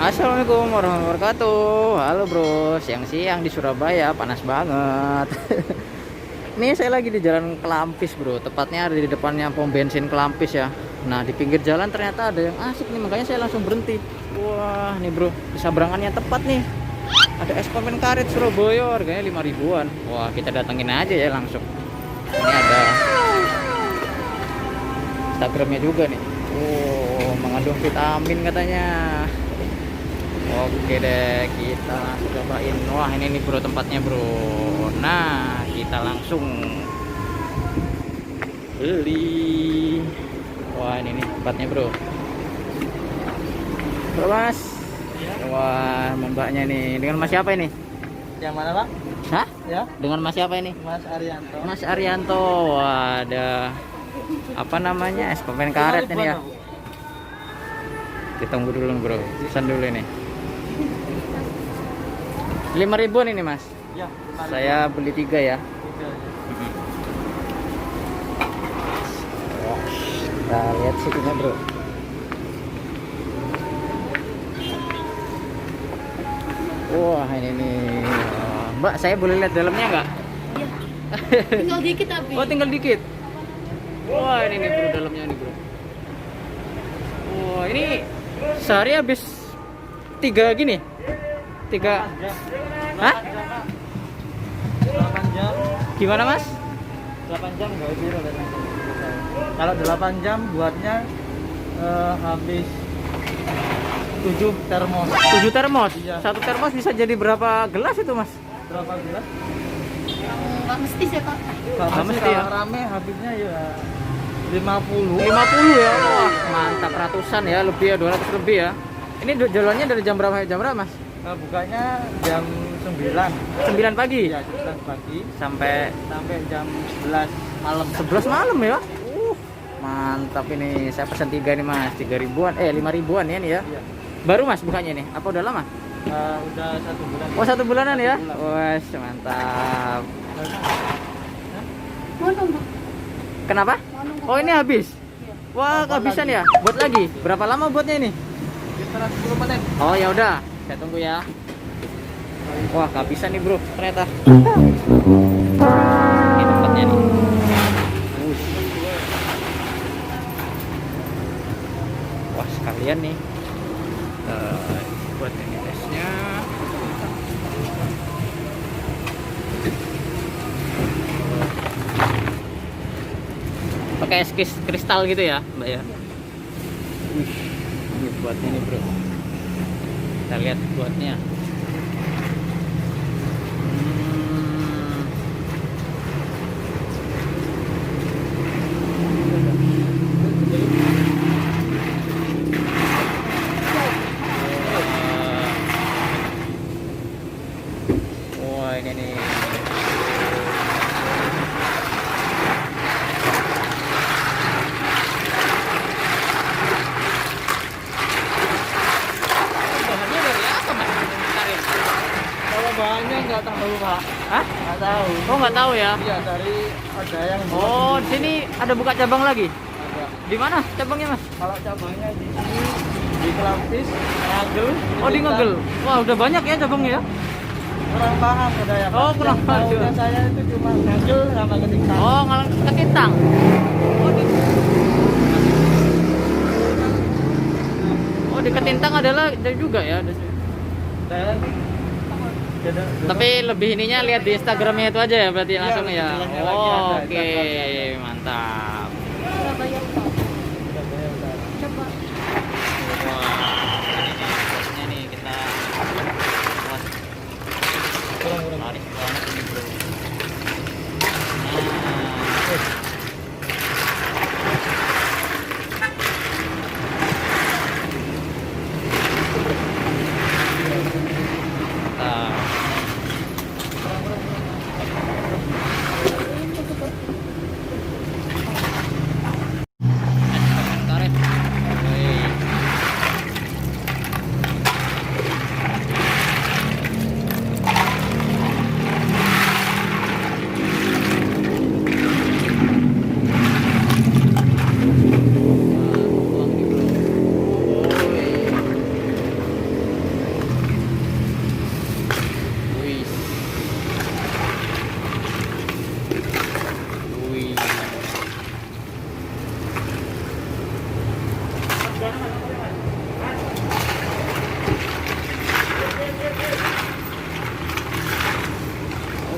Assalamualaikum warahmatullahi wabarakatuh. Halo bro, siang-siang di Surabaya panas banget. Nih saya lagi di Jalan Kelampis bro, tepatnya ada di depannya pom bensin Kelampis ya. Nah di pinggir jalan ternyata ada yang asik nih, makanya saya langsung berhenti. Wah nih bro, di sabrangannya tepat nih. Ada es permen karet Surabaya, harganya 5 ribuan. Wah kita datengin aja ya langsung. Ini ada Instagramnya juga nih. Oh mengandung vitamin katanya. Oke deh, kita langsung cobain. Wah ini nih bro tempatnya bro. Nah kita langsung beli. Wah ini nih tempatnya bro. Bro mas. Wah mbaknya nih. Dengan mas siapa ini? Yang mana Pak? Hah? Ya, Dengan mas siapa ini? Mas Arianto. Mas Arianto. Wah ada apa namanya, es permen karet ini ya. Kita tunggu dulu bro, pesan dulu ini. 5 ribuan ini mas. Ya, Saya beli 3 ya. Kita lihat situnya bro. Wah ini nih. Mbak saya boleh lihat dalamnya nggak? Iya. Tinggal dikit tapi. Oh tinggal dikit. Wah ini nih bro dalamnya nih bro. Wah ini sehari habis 3 gini. 3. Hah? 8 jam. Gimana mas? 8 jam enggak lebih. Kalau 8 jam buatnya habis 7 termos. 7 termos. Iya. 1 termos bisa jadi berapa gelas itu mas? Berapa gelas? Nggak mesti sih pak. Nggak mesti ya? Kalau rame habisnya ya 50. 50 ya. Wah mantap, ratusan ya, lebih ya, 200 lebih ya. Ini jalannya dari jam berapa mas? Bukanya jam 9. 9 pagi Iya, 9 pagi sampai sampai jam 11 malam. 11 malam ya. Mantap ini. Saya pesan 3 nih mas, 3 ribuan, 5 ribuan ya nih ya. Iya. Baru mas bukanya nih, apa udah lama? Udah 1 bulan. Oh 1 bulanan ya. bulan. Wah mantap. Mau nunggu. Kenapa? Mau nunggu. Oh ini habis. Iya. Wah kehabisan ya. Buat lagi. Berapa lama buatnya ini? Sekitar 10 menit. Oh ya udah, saya tunggu ya. Wah kehabisan nih bro, ternyata. Ini tempatnya nih. Wush. Wah sekalian nih. Buat ini esnya. Pakai es kristal gitu ya, Mbak ya. Wih, ini buatnya nih bro. Kita lihat buatnya. Wah ini nih. Bahannya dari apa mas? Karet. Kalau bahannya nggak tahu Pak. Hah? Nggak tahu. Oh nggak tahu ya? Iya, dari ada yang buat Oh di di sini ada buka cabang lagi? ada. Di mana cabangnya mas? Kalau cabangnya di sini di Kelampis, Ngagel. Oh di Ngegel. Wah udah banyak ya cabangnya ya? Kurang paham ada ya Pak. Oh, kurang Yang paham. tahunya saya itu cuma Ngagel sama Ketintang. Oh ngalang Ketintang. Oh di Ketintang adalah ada juga ya. Dan Tapi lebih ininya lihat di Instagramnya itu aja ya berarti langsung ya. Instagramnya lagi Oh, ada, oke Instagramnya. mantap. Surabaya pak. Coba. Wah ini nih kita. Wah, laris banget ini bro. Nah,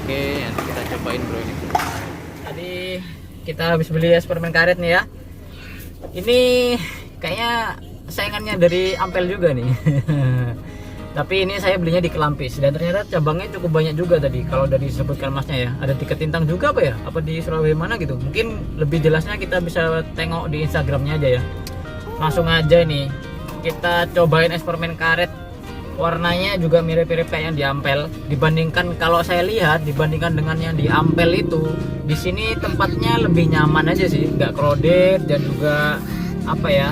Oke, nanti kita cobain bro ini. Tadi kita habis beli es permen karet nih ya. Ini kayaknya saingannya dari Ampel juga nih. Tapi ini saya belinya di Kelampis dan ternyata cabangnya cukup banyak juga tadi. Kalau dari disebutkan masnya ya, ada di Ketintang juga apa ya? Apa di Surabaya mana gitu? Mungkin lebih jelasnya kita bisa tengok di Instagramnya aja ya. Langsung aja nih kita cobain es permen karet. Warnanya juga mirip-mirip kayak yang di Ampel. Dibandingkan kalau saya lihat, dibandingkan dengan yang di Ampel itu, di sini tempatnya lebih nyaman aja sih, nggak crowded dan juga apa ya,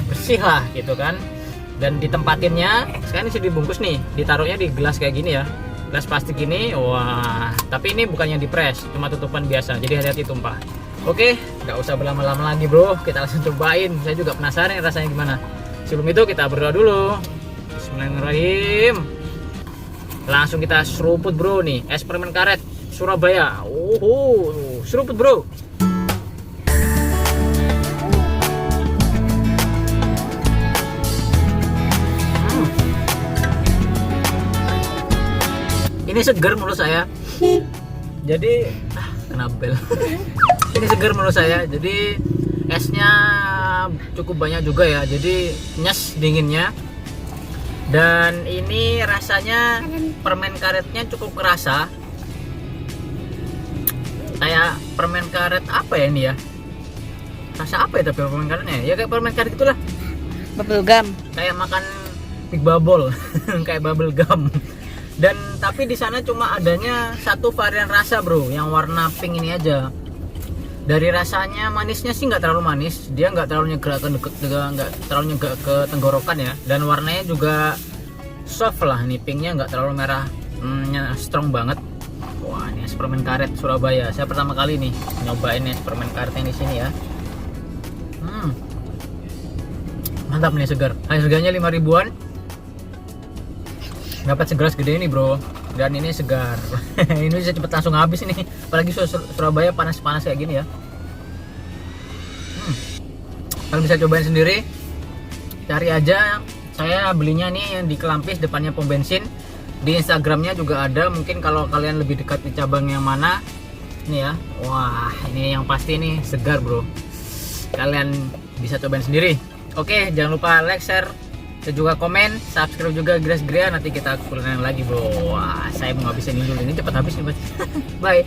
bersih lah gitu kan. Dan ditempatinnya sekarang ini sudah dibungkus nih, ditaruhnya di gelas kayak gini ya, gelas plastik ini. Wah, tapi ini bukan yang dipres, cuma tutupan biasa, jadi hati-hati tumpah. Oke, nggak usah berlama-lama lagi bro, kita langsung cobain. Saya juga penasaran rasanya gimana. Sebelum itu kita berdoa dulu. Bismillahirrahmanirrahim. Langsung kita seruput bro nih, es permen karet Surabaya. Seruput bro. Ini segar menurut saya. Jadi kena bel. Ini segar menurut saya. Jadi esnya cukup banyak juga ya. Jadi nyes dinginnya. Dan ini rasanya permen karetnya cukup kerasa. Kayak permen karet apa ya ini ya? Rasa apa ya tapi permen karetnya? Ya kayak permen karet itulah. Bubble gum. Kayak makan Big Bubble, kayak bubble gum. Dan tapi di sana cuma adanya satu varian rasa bro, yang warna pink ini aja. Dari rasanya manisnya sih nggak terlalu manis, dia nggak terlalu nyegrak ke tenggorokan ya. Dan warnanya juga soft lah, nih pinknya nggak terlalu merah, strong banget. Wah, ini es permen karet Surabaya. Saya pertama kali nih nyobain es permen karet yang di sini ya. Mantap nih, segar. Harganya 5 ribuan. Dapat segelas gede ini bro, dan ini segar. Ini bisa cepet langsung habis ini, apalagi Surabaya panas-panas kayak gini ya. Kalian bisa cobain sendiri, cari aja. Saya belinya nih yang di Kelampis, depannya pom bensin. Di Instagramnya juga ada, mungkin kalau kalian lebih dekat di cabang yang mana ini ya. Wah, ini yang pasti ini segar bro, kalian bisa cobain sendiri. Oke, jangan lupa like, share, dan juga komen, subscribe juga Gres Grea. Nanti kita kulineran lagi bro. Wah, saya mau ngabisin dulu, ini cepat habis nih. Bye.